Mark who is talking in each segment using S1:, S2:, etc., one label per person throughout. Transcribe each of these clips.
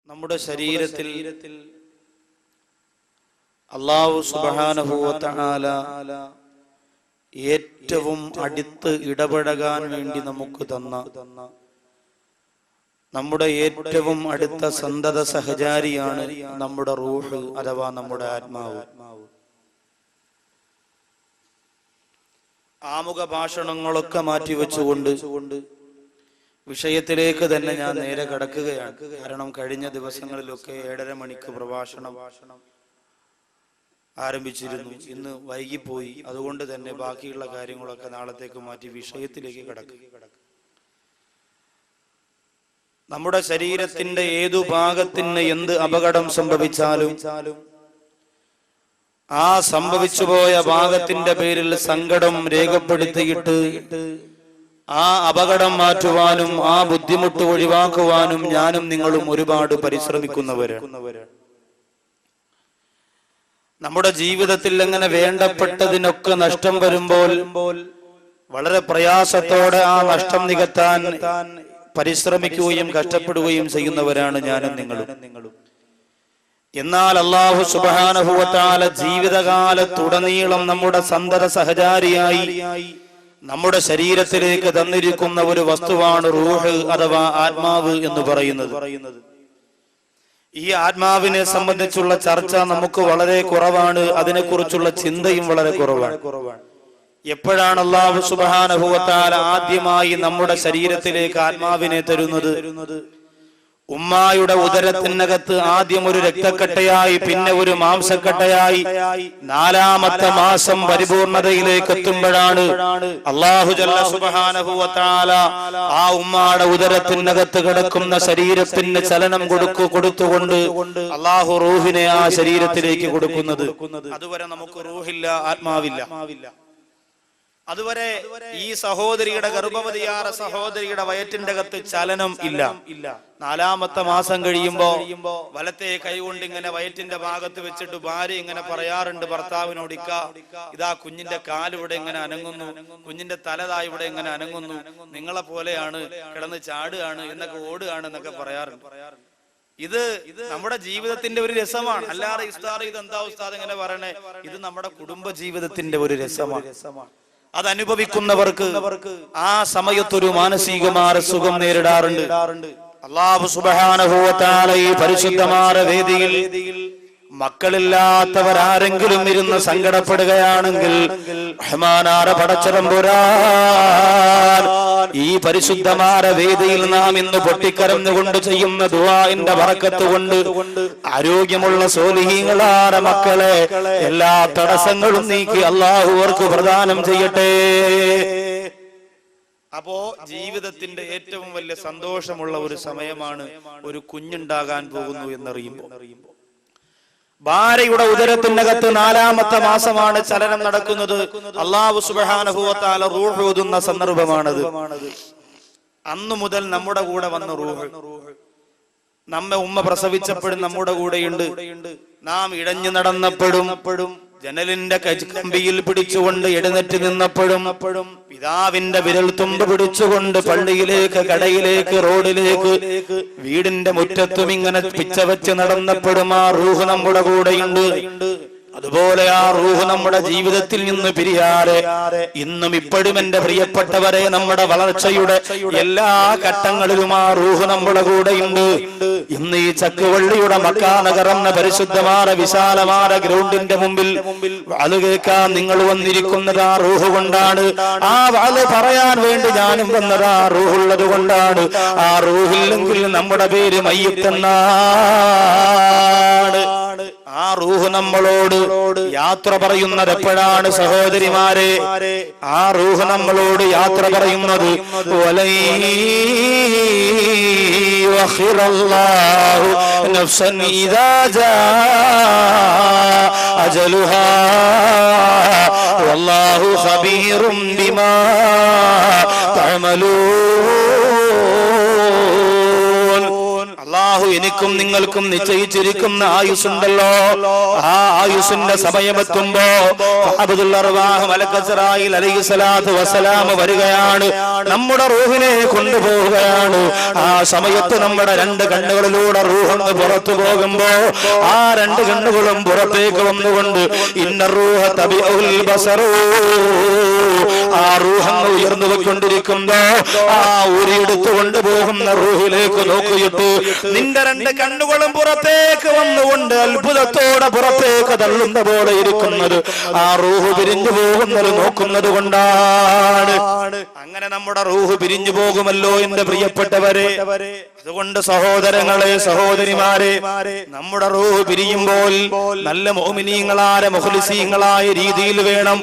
S1: നമ്മുടെ ശരീരത്തിൽ അല്ലാഹു സുബ്ഹാനഹു വ തആല ഏറ്റവും അടുത്ത് ഇടപെടാൻ വേണ്ടി നമുക്ക് തന്ന നമ്മുടെ ഏറ്റവും അടുത്ത സന്തത സഹചാരിയാണ് നമ്മുടെ റൂഹ് അഥവാ നമ്മുടെ ആത്മാവ്. ആമുഖ ഭാഷണങ്ങളൊക്കെ മാറ്റിവെച്ചുകൊണ്ട് വിഷയത്തിലേക്ക് തന്നെ ഞാൻ നേരെ കടക്കുകയാണ്. കാരണം കഴിഞ്ഞ ദിവസങ്ങളിലൊക്കെ 7:30 മണിക്ക് പ്രഭാഷണം ആരംഭിച്ചിരുന്നു. ഇന്ന് വൈകിപ്പോയി. അതുകൊണ്ട് തന്നെ ബാക്കിയുള്ള കാര്യങ്ങളൊക്കെ നാളത്തേക്ക് മാറ്റി വിഷയത്തിലേക്ക് കടക്കുക. നമ്മുടെ ശരീരത്തിന്റെ ഏതു ഭാഗത്തിന് എന്ത് അപകടം സംഭവിച്ചാലും ആ സംഭവിച്ചുപോയ ഭാഗത്തിന്റെ പേരിൽ സങ്കടം രേഖപ്പെടുത്തിയിട്ട് ആ അപകടം മാറ്റുവാനും ആ ബുദ്ധിമുട്ട് ഒഴിവാക്കുവാനും ഞാനും നിങ്ങളും ഒരുപാട് പരിശ്രമിക്കുന്നവരാണ്. നമ്മുടെ ജീവിതത്തിൽ അങ്ങനെ വേണ്ടപ്പെട്ടതിനൊക്കെ നഷ്ടം വരുമ്പോൾ വളരെ പ്രയാസത്തോടെ ആ നഷ്ടം നികത്താൻ പരിശ്രമിക്കുകയും കഷ്ടപ്പെടുകയും ചെയ്യുന്നവരാണ് ഞാനും നിങ്ങളും. എന്നാൽ അല്ലാഹു സുബ്ഹാനഹു വ തആല ജീവിതകാലത്തുടനീളം നമ്മുടെ സന്തത സഹചാരിയായി നമ്മുടെ ശരീരത്തിലേക്ക് തന്നിരിക്കുന്ന ഒരു വസ്തുവാണ് റൂഹ് അഥവാ ആത്മാവ് എന്ന് പറയുന്നത്. ഈ ആത്മാവിനെ സംബന്ധിച്ചുള്ള ചർച്ച നമുക്ക് വളരെ കുറവാണ്. അതിനെക്കുറിച്ചുള്ള ചിന്തയും വളരെ കുറവാണ്. എപ്പോഴാണ് അല്ലാഹു സുബ്ഹാനഹു വ തആല ആദ്യമായി നമ്മുടെ ശരീരത്തിലേക്ക് ആത്മാവിനെ തരുന്നത്? ഉമ്മായുടെ ഉദരത്തിനകത്ത് ആദ്യം ഒരു രക്തക്കട്ടയായി, പിന്നെ ഒരു മാംസക്കട്ടയായി, 4ാമത്തെ മാസം പരിപൂർണതയിലേക്ക് എത്തുമ്പോഴാണ് അല്ലാഹു ജല്ല സുബ്ഹാനഹു വ തആല ആ ഉമ്മായുടെ ഉദരത്തിനകത്ത് കിടക്കുന്ന ശരീരത്തിന് ചലനം കൊടുത്തുകൊണ്ട് അല്ലാഹു റൂഹിനെ ആ ശരീരത്തിലേക്ക് കൊടുക്കുന്നത്. അതുവരെ നമുക്ക് റൂഹില്ല, ആത്മാവില്ല. അതുവരെ ഈ സഹോദരിയുടെ ഗർഭവതിയായ സഹോദരിയുടെ വയറ്റിന്റെ അകത്ത് ചലനം ഇല്ല. 4ാമത്തെ മാസം കഴിയുമ്പോ വലത്തെ കൈകൊണ്ട് ഇങ്ങനെ വയറ്റിന്റെ ഭാഗത്ത് വെച്ചിട്ട് ഭാര്യ ഇങ്ങനെ പറയാറുണ്ട് ഭർത്താവിനോട്, ഇതാ കുഞ്ഞിന്റെ കാലിവിടെ ഇങ്ങനെ അനങ്ങുന്നു, കുഞ്ഞിന്റെ തലതാ ഇവിടെ ഇങ്ങനെ അനങ്ങുന്നു, നിങ്ങളെ പോലെയാണ്, കിടന്ന് ചാടുകയാണ് എന്നൊക്കെ, ഓടുകയാണ് എന്നൊക്കെ പറയാറുണ്ട്. ഇത് നമ്മുടെ ജീവിതത്തിന്റെ ഒരു രസമാണ്. അല്ലാതെ ഉസ്താദ് ഇതെന്താ ഉസ്താദ് ഇങ്ങനെ പറയണേ? ഇത് നമ്മുടെ കുടുംബ ജീവിതത്തിന്റെ ഒരു രസമാണ്. അതനുഭവിക്കുന്നവർക്ക് ആ സമയത്തൊരു മാനസികമായ സുഖം നേരിടാറുണ്ട്. അല്ലാഹു സുബ്ഹാനഹു വ തആല ഈ പരിശുദ്ധമായ വേദിയിൽ മക്കളില്ലാത്തവരാരെങ്കിലും ഇരുന്ന് സങ്കടപ്പെടുകയാണെങ്കിൽ റഹ്മാനായ പടച്ചതമ്പുരാൻ ഈ പരിശുദ്ധമായ വേദിയിൽ നാം ഇന്ന് പൊട്ടിക്കരഞ്ഞുകൊണ്ട് ചെയ്യുന്ന ദുആഇന്റെ ബറക്കത്ത് കൊണ്ട് ആരോഗ്യമുള്ള സ്വാലിഹീങ്ങളായ മക്കളെ എല്ലാ തടസ്സങ്ങളും നീക്കി അല്ലാഹു അവർക്ക് പ്രദാനം ചെയ്യട്ടെ. അപ്പോ ജീവിതത്തിന്റെ ഏറ്റവും വലിയ സന്തോഷമുള്ള ഒരു സമയമാണ് ഒരു കുഞ്ഞുണ്ടാകാൻ പോകുന്നു എന്നറിയുമ്പോൾ. ഭാര്യയുടെ ഉദരത്തിനകത്ത് 4ാമത്തെ മാസമാണ് ചലനം നടക്കുന്നത്. അല്ലാഹു സുബ്ഹാനഹു വ തആല റൂഹ് ഊതുന്ന സന്ദർഭമാണത്. അന്നു മുതൽ നമ്മുടെ കൂടെ വന്ന റൂഹ് നമ്മെ ഉമ്മ പ്രസവിച്ചപ്പോഴും നമ്മുടെ കൂടെയുണ്ട്. നാം ഇഴഞ്ഞു നടന്നപ്പോഴും ജനലിന്റെ കമ്പിയിൽ പിടിച്ചുകൊണ്ട് എഴുന്നേറ്റ് നിന്നപ്പോഴും പിതാവിന്റെ വിരൽ തുമ്പ് പിടിച്ചുകൊണ്ട് പള്ളിയിലേക്ക്, കടയിലേക്ക്, റോഡിലേക്ക്, വീടിന്റെ മുറ്റത്തും ഇങ്ങനെ പിച്ചവെച്ച് നടന്നപ്പോഴും ആ റൂഹ് നമ്മുടെ കൂടെയുണ്ട്. അതുപോലെ ആ റൂഹ് നമ്മുടെ ജീവിതത്തിൽ നിന്ന് പിരിയാതെ ഇന്നും ഇപ്പോഴും എന്റെ പ്രിയപ്പെട്ടവരെ നമ്മുടെ വളർച്ചയുടെ എല്ലാ ഘട്ടങ്ങളിലും ആ റൂഹ് നമ്മുടെ കൂടെയുണ്ട്. ഇന്ന് ഈ ചക്കുവള്ളിയുടെ മക്കാ നഗർ എന്ന പരിശുദ്ധമായ വിശാലമായ ഗ്രൗണ്ടിന്റെ മുമ്പിൽ വാല് കേൾക്കാൻ നിങ്ങൾ വന്നിരിക്കുന്നത് ആ റൂഹ് കൊണ്ടാണ്. ആ വാല് പറയാൻ വേണ്ടി ഞാനും വന്നത് ആ റൂഹുള്ളത് കൊണ്ടാണ്. ആ റൂഹില്ലെങ്കിൽ നമ്മുടെ പേര് മയ്യിത്തെന്നാണ്. ആ റൂഹ് നമ്മളോട് യാത്ര പറയുന്നത് എപ്പോഴാണ് സഹോദരിമാരെ? ആ റൂഹ് നമ്മളോട് യാത്ര പറയുന്നത് വല്ലാഹു ഖബീറും ബിമാ തഅമലൂൻ. അള്ളാഹു എനിക്കും നിങ്ങൾക്കും നിശ്ചയിച്ചിരിക്കുന്ന ആയുസ്സുണ്ടല്ലോ, ആ ആയുസ്സിന്റെ സമയമെത്തുമ്പോ അബ്ദുൽ അർവാഹ് മലക്ക് ഇസ്രായീൽ അലൈഹിസ്സലാത്തു വസ്സലാം വരികയാണ്, നമ്മുടെ റൂഹിനെ കൊണ്ടുപോവുകയാണ്. ആ സമയത്ത് നമ്മുടെ രണ്ട് കണ്ണുകളിലൂടെ റൂഹ് പുറത്തു പോകുമ്പോ ആ രണ്ട് കണ്ണുകളും പുറത്തേക്ക് വന്നുകൊണ്ട് ഇന്ന റൂഹ തബിഉൽ ബസറു, ആ റൂഹ് ഉയർന്നു കൊണ്ടിരിക്കുമ്പോ ആ ഊരിയെടുത്തു കൊണ്ടുപോകുന്ന റൂഹിലേക്ക് നോക്കിയിട്ട് നിന്റെ രണ്ട് കണ്ണുകളും പുറത്തേക്ക് വന്നുകൊണ്ട് അത്ഭുതത്തോടെ പുറത്തേക്ക് തള്ളുന്ന പോലെ ഇരിക്കുന്നത് ആ റൂഹ് പിരിഞ്ഞു പോകുന്നത് നോക്കുന്നത് കൊണ്ടാണ്. അങ്ങനെ നമ്മുടെ റൂഹ് പിരിഞ്ഞു പോകുമല്ലോ എന്റെ പ്രിയപ്പെട്ടവരെ. അതുകൊണ്ട് സഹോദരങ്ങളെ, സഹോദരിമാരെ, നമ്മുടെ റൂഹ് പിരിയുമ്പോൾ നല്ല മുഅ്മിനീങ്ങളായ മുഖ്ലിസീങ്ങളായ രീതിയിൽ വേണം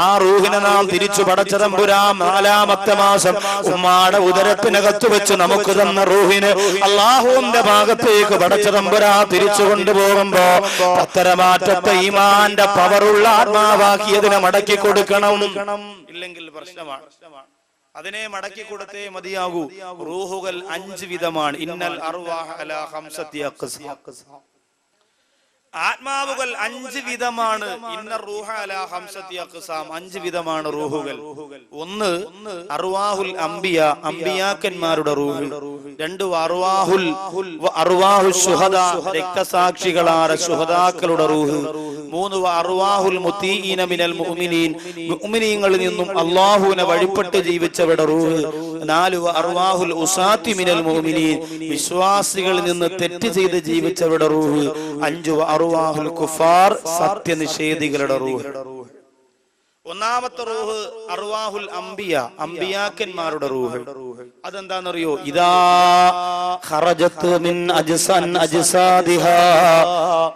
S1: ആ റൂഹിനെ നാം തിരിച്ചു പടച്ച തമ്പുരാൻ 4-ാമത്തെ മാസം ഉമ്മാടെ ഉദരത്തിനകത്ത് വെച്ച് നമുക്ക് തന്ന റൂഹിന് അല്ലാഹുവിന്റെ ഭാഗത്തേക്ക് പടച്ച തമ്പുരാൻ തിരിച്ചു കൊണ്ടുപോകുമ്പോ പത്തരമാറ്റത്തെ ഈമാന്റെ പവറുള്ള ആത്മാവാക്കിയതിനെ മടക്കി കൊടുക്കണം. ഇല്ലെങ്കിൽ പ്രശ്നമാണ്. അതിനെ മടക്കി കൊടുത്തേ മതിയാകൂ. റൂഹുകൾ 5 വിധമാണ്. ഇന്നൽ അർവാഹ അലാ ഖംസതി അഖ്സാം, ആത്മാവുകൾ 5 വിധമാണ്. ഇന്ന റൂഹ അലാ ഖംസതി അഖ്സാം, 5 വിധമാണ് റൂഹുകൾ. ഒന്ന് അർവാഹുൽ അംബിയ, അംബിയാക്കന്മാരുടെ റൂഹ്. 2 അർവാഹുൽ ശുഹദാ, രക്തസാക്ഷികളായ ശുഹദാക്കളുടെ റൂഹ്. 3 അർവാഹുൽ മുതീഇന മിനൽ മുഅ്മിനീൻ, മുഅ്മിനീങ്ങളിൽ നിന്നും അല്ലാഹുവിനെ വഴിപ്പെട്ട് ജീവിച്ചവരുടെ റൂഹ്. 4 അർവാഹുൽ ഉസാത്തി മിനൽ മുഅ്മിനീൻ, വിശ്വാസികളിൽ നിന്ന് തെറ്റ് ചെയ്ത് ജീവിച്ചവരുടെ റൂഹ്. 5 അർവാഹുൽ കുഫാർ, സത്യനിഷേധികളുടെ റൂഹ്. ഒന്നാമത്തെ റൂഹ് അർവാഹുൽ അംബിയ, അംബിയാക്കന്മാരുടെ റൂഹ്. അതെന്താണെന്നറിയോ? ഇദാ ഖറജത്ത് മിൻ അജ്സാദിഹാ,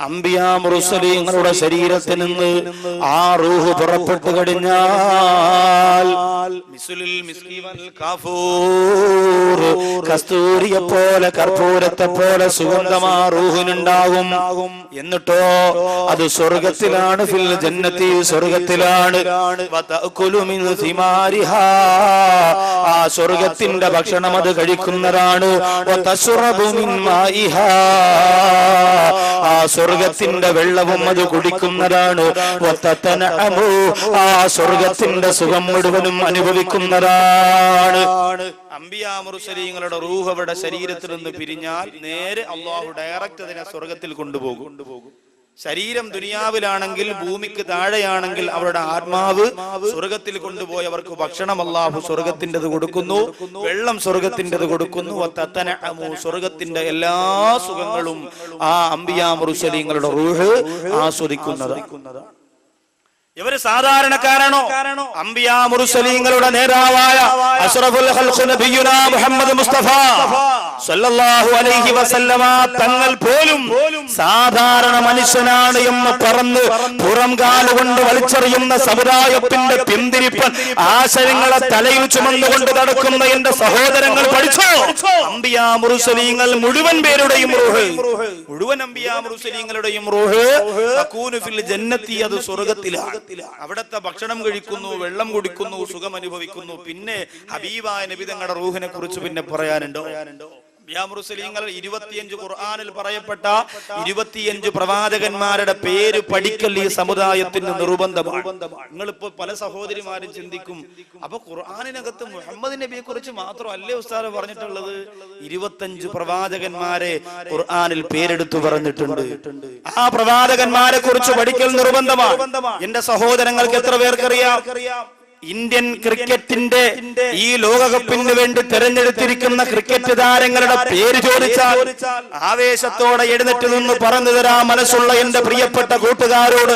S1: അംബിയാ മുർസലീങ്ങളുടെ ശരീരത്തിൽ നിന്ന് ആ റൂഹ് പുറപ്പെട്ടു കഴിഞ്ഞാൽ മിസ്ലുൽ മിസ്കി വൽ കാഫൂർ, കസ്തൂരിയെ പോലെ കർപ്പൂരത്തെ പോലെ സുഗന്ധമാ റൂഹിനുണ്ടാകും. എന്നിട്ടോ അത് സ്വർഗത്തിലാണ്, ഫിൽ ജന്നത്തി, സ്വർഗത്തിലാണ്. ആ സ്വർഗത്തിന്റെ ഭക്ഷണം അത് കഴിക്കുന്നതാണ്. ആ സ്വർഗത്തിന്റെ വെള്ളവും അത് കുടിക്കുന്നതാണ്. ആ സ്വർഗത്തിന്റെ സുഖം മുഴുവനും അനുഭവിക്കുന്നതാണ്. അംബിയാ മുർസലീങ്ങളുടെ റൂഹ് അവരുടെ ശരീരത്തിൽ നിന്ന് പിരിഞ്ഞാൽ നേരെ അല്ലാഹു ഡയറക്റ്റ് അതിനെ സ്വർഗത്തിൽ കൊണ്ടുപോകും. ശരീരം ദുനിയാവിലാണെങ്കിൽ, ഭൂമിക്ക് താഴെയാണെങ്കിൽ അവരുടെ ആത്മാവ് സ്വർഗത്തിൽ കൊണ്ടുപോയി അവർക്ക് ഭക്ഷണം അല്ലാഹു സ്വർഗത്തിൻ്റെത് കൊടുക്കുന്നു, വെള്ളം സ്വർഗത്തിൻ്റെത് കൊടുക്കുന്നു. സ്വർഗത്തിന്റെ എല്ലാ സുഖങ്ങളും ആ അംബിയാ മുർസലീങ്ങളുടെ റൂഹ് ആസ്വദിക്കുന്നതാണ്. ഇവര് സാധാരണക്കാരാണോ? അംബിയാ മുർസലീങ്ങളുടെ നേതാവായ അഷ്റഫുൽ ഖൽഖ് നബിയുനാ മുഹമ്മദ് മുസ്തഫ സല്ലല്ലാഹു അലൈഹി വസല്ലമ തങ്ങൾ പോലും സാധാരണ മനുഷ്യനാണ് എന്ന് പറഞ്ഞ് പുറം കാലുകൊണ്ട് വലിച്ചെറിയുന്ന സമുദായത്തിന്റെ പിന്തിരിപ്പൻ ആശയങ്ങളെ തലയിൽ ചുമന്നുകൊണ്ട് നടക്കുന്ന എന്റെ സഹോദരങ്ങൾ പഠിച്ചോ? അംബിയാ മുർസലീങ്ങൾ മുഴുവൻ പേരുടെയും റൂഹ്, മുഴുവൻ അംബിയാ മുർസലീങ്ങളുടെയും റൂഹ് തകൂനു ഫിൽ ജന്നത്തി, അത് സ്വർഗ്ഗത്തിലാണ്. അവിടത്തെ ഭക്ഷണം കഴിക്കുന്നു, വെള്ളം കുടിക്കുന്നു, സുഖം അനുഭവിക്കുന്നു. പിന്നെ ഹബീബായ നബി തങ്ങളുടെ റൂഹിനെ കുറിച്ച് പിന്നെ പറയാനുണ്ടോ? മുർസലീങ്ങൾ 25 ഖുർആനിൽ പറയപ്പെട്ട 25 പ്രവാചകന്മാരുടെ പേര് പഠിക്കൽ ഈ സമുദായത്തിന് നിർബന്ധമാണ്. നിങ്ങളിപ്പോ പല സഹോദരിമാരും ചിന്തിക്കും, അപ്പൊ ഖുർആനിനകത്ത് മുഹമ്മദ് നബിയെ കുറിച്ച് മാത്രമല്ലേ ഉസ്താദ് പറഞ്ഞിട്ടുള്ളത്? 25 പ്രവാചകന്മാരെ ഖുർആനിൽ പേരെടുത്തു പറഞ്ഞിട്ടുണ്ട്. ആ പ്രവാചകന്മാരെ കുറിച്ച് പഠിക്കൽ നിർബന്ധമാണ്. എന്റെ സഹോദരങ്ങൾക്ക് എത്ര പേർക്കറിയാം? ഇന്ത്യൻ ക്രിക്കറ്റിന്റെ ഈ ലോകകപ്പിന് വേണ്ടി തെരഞ്ഞെടുത്തിരിക്കുന്ന ക്രിക്കറ്റ് താരങ്ങളുടെ പേര് ചോദിച്ചാൽ ആവേശത്തോടെ എഴുന്നേറ്റ് നിന്ന് പറഞ്ഞു തരാൻ മനസ്സുള്ള എന്റെ പ്രിയപ്പെട്ട കൂട്ടുകാരോട്,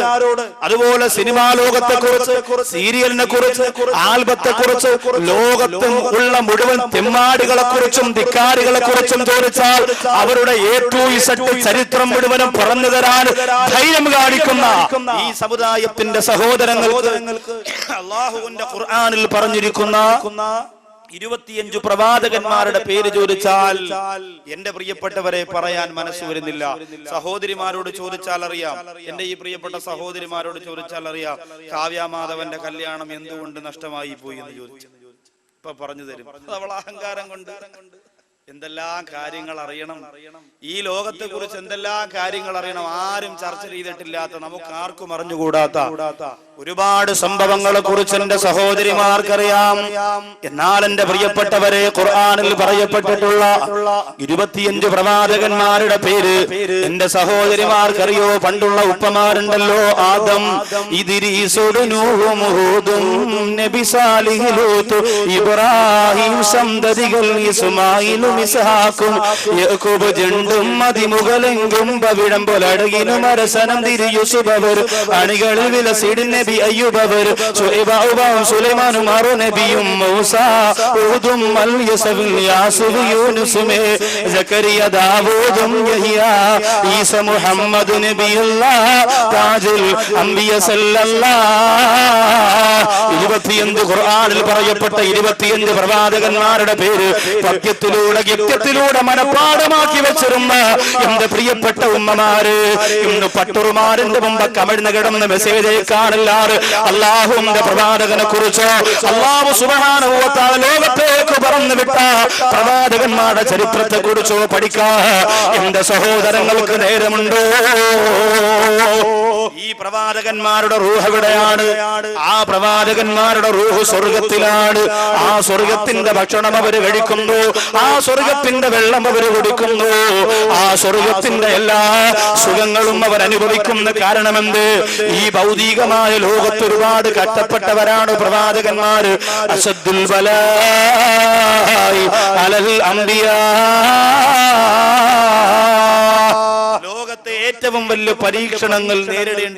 S1: അതുപോലെ സിനിമാ ലോകത്തെ കുറിച്ച്, സീരിയലിനെ കുറിച്ച്, ആൽബത്തെ കുറിച്ച്, ലോകത്തും ഉള്ള മുഴുവൻ തെമ്മാടികളെ കുറിച്ചും ധിക്കാരികളെ കുറിച്ചും ചോദിച്ചാൽ അവരുടെ ചരിത്രം മുഴുവനും പറഞ്ഞു തരാൻ ധൈര്യം കാണിക്കുന്ന ഈ സമുദായത്തിന്റെ സഹോദരങ്ങൾക്ക് അല്ലാഹുവിന്റെ ഖുർആനിൽ പറഞ്ഞിരിക്കുന്ന 25 പ്രവാചകന്മാരുടെ പേര് ചോദിച്ചാൽ എന്റെ പ്രിയപ്പെട്ടവരെ പറയാൻ മനസ്സ് വരുന്നില്ല. സഹോദരിമാരോട് ചോദിച്ചാൽ അറിയാം, എന്റെ ഈ പ്രിയപ്പെട്ട സഹോദരിമാരോട് ചോദിച്ചാൽ അറിയാം, കാവ്യാമാധവന്റെ കല്യാണം എന്തുകൊണ്ട് നഷ്ടമായി പോയി എന്ന് ചോദിച്ചു. ഇപ്പൊ പറഞ്ഞു തരും. അവൾ അഹങ്കാരം കൊണ്ട് എന്തെല്ലാം കാര്യങ്ങൾ അറിയണം, ഈ ലോകത്തെ കുറിച്ച് എന്തെല്ലാം കാര്യങ്ങൾ അറിയണം. ആരും ചർച്ച ചെയ്തിട്ടില്ലാത്ത, നമുക്ക് ആർക്കും അറിഞ്ഞുകൂടാത്ത ഒരുപാട് സംഭവങ്ങളെ കുറിച്ച് എന്റെ സഹോദരിമാർക്കറിയാം. എന്നാൽ എന്റെ പ്രിയപ്പെട്ടവരെ, ഖുർആനിൽ പറയപ്പെട്ടിട്ടുള്ള 25 പ്രവാചകന്മാരുടെ പേര് എന്റെ സഹോദരിമാർക്കറിയോ? പണ്ടുള്ള ഉപ്പമാരുണ്ടല്ലോ, ആദം, ഇദ്രീസ്, നൂഹ്, ഹൂദ്, നബി സാലിഹ്, ലൂത്ത്, ഇബ്രാഹിം, സന്തതികൾ ഇസ്മായിലും ഇസ്ഹാഖും യാക്കൂബ്, ജണ്ടും അതിമുകളെങ്കും പവിഴം പോലടകിനും അരസനം തിരിയുസുബവർ, അണികളിൽ വിലസിടും നബി അയ്യൂബവർ, ശുഐബും സുലൈമാനും ആറു നബിയും, മൂസ, ഹൂദും, യസബിൽ, യാസൂബ്, യൂനുസുമേ, സക്കരിയ, ദാവൂദും, യഹ്യ, ഈസ, മുഹമ്മദ് നബിയുല്ലാഹ്, താജുൽ അംബിയ സല്ലല്ലാഹ്. 25 ഖുർആനിൽ പറയപ്പെട്ട 25 പ്രവാചകന്മാരുടെ പേര് പദ്യത്തിലൂടെ ഗദ്യത്തിലൂടെ മനപ്പാഠമാക്കി വെച്ചിരുന്ന എന്റെ പ്രിയപ്പെട്ട ഉമ്മമാര്, ഇന്ന് പട്ടുറുമാരിന്റെ മുമ്പ് കമിഴ്ന്ന് കിടന്ന് മെസ്സേജ് അയക്കാനില്ലാറ് അള്ളാഹുവിന്റെ പ്രവാചകനെ കുറിച്ച്, അള്ളാഹു സുബ്ഹാനഹു വ തആല ലോകത്തേക്ക് പറന്നു വിട്ട പ്രവാചകന്മാരുടെ ചരിത്രത്തെ കുറിച്ചോ പഠിക്കാൻ എന്റെ സഹോദരങ്ങൾക്ക് നേരമുണ്ടോ? ഈ പ്രവാചകന്മാരുടെ റൂഹ് എവിടെയാണ്? ആ പ്രവാചകന്മാരുടെ റൂഹ് സ്വർഗത്തിലാണ്. ആ സ്വർഗത്തിന്റെ ഭക്ഷണം അവര് കഴിക്കുന്നു, ആ സ്വർഗത്തിന്റെ വെള്ളം അവർ കുടിക്കുന്നു, ആ സ്വർഗത്തിന്റെ എല്ലാ സുഖങ്ങളും അവർ അനുഭവിക്കുന്ന. കാരണമെന്ത്? ഈ ഭൗതികമായ ലോകത്ത് ഒരുപാട് കഷ്ടപ്പെട്ടവരാണ് പ്രവാചകന്മാര്. അശദ്ദുൽ ബലാഇ അലൽ അംബിയാ, ലോകത്തെ ഏറ്റവും വലിയ പരീക്ഷണങ്ങൾ നേരിടേണ്ടി